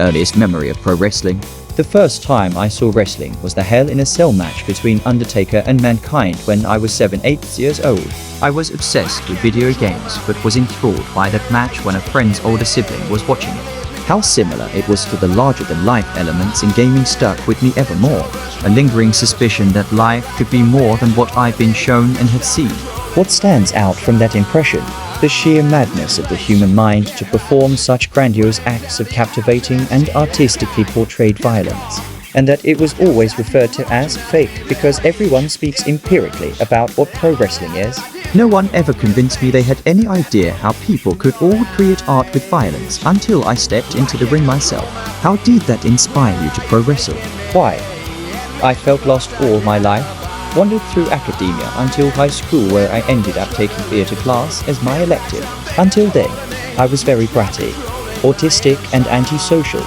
Earliest memory of pro wrestling. The first time I saw wrestling was the Hell in a Cell match between Undertaker and Mankind when I was 7-8 years old. I was obsessed with video games but was enthralled by that match when a friend's older sibling was watching it. How similar it was to the larger-than-life elements in gaming stuck with me ever more. A lingering suspicion that life could be more than what I've been shown and had seen. What stands out from that impression? The sheer madness of the human mind to perform such grandiose acts of captivating and artistically portrayed violence, and that it was always referred to as fake because everyone speaks empirically about what pro wrestling is. No one ever convinced me they had any idea how people could all create art with violence until I stepped into the ring myself. How did that inspire you to pro wrestle? Why? I felt lost all my life. Wandered through academia until high school where I ended up taking theatre class as my elective. Until then, I was very bratty, autistic and antisocial,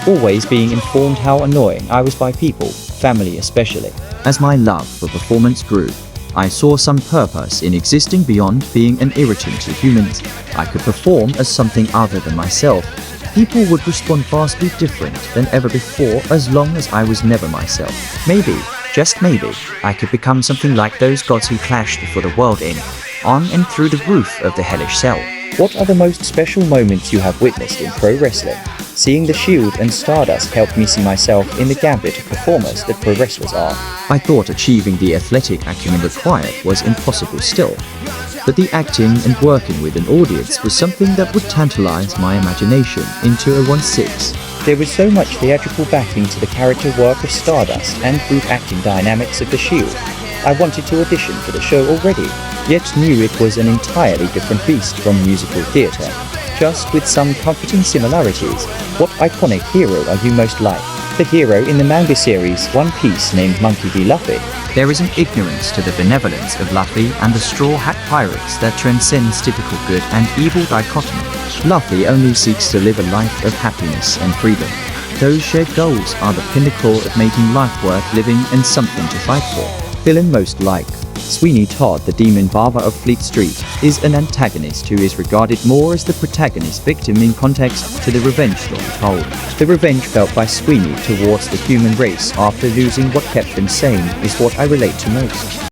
always being informed how annoying I was by people, family especially. As my love for performance grew, I saw some purpose in existing beyond being an irritant to humans. I could perform as something other than myself. People would respond vastly different than ever before as long as I was never myself. Maybe, just maybe, I could become something like those gods who clashed for the world in, on and through the roof of the hellish cell. What are the most special moments you have witnessed in pro wrestling? Seeing the Shield and Stardust helped me see myself in the gambit of performers that pro wrestlers are. I thought achieving the athletic acumen required was impossible still, but the acting and working with an audience was something that would tantalize my imagination into a 1/6. There was so much theatrical backing to the character work of Stardust and group acting dynamics of the Shield. I wanted to audition for the show already, yet knew it was an entirely different beast from musical theatre. Just with some comforting similarities. What iconic hero are you most like? The hero in the manga series One Piece named Monkey D. Luffy. There is an ignorance to the benevolence of Luffy and the Straw Hat Pirates that transcends typical good and evil dichotomy. Luffy only seeks to live a life of happiness and freedom. Those shared goals are the pinnacle of making life worth living and something to fight for. Villain most like. Sweeney Todd, the demon barber of Fleet Street, is an antagonist who is regarded more as the protagonist victim in context to the revenge story told. The revenge felt by Sweeney towards the human race after losing what kept them sane is what I relate to most.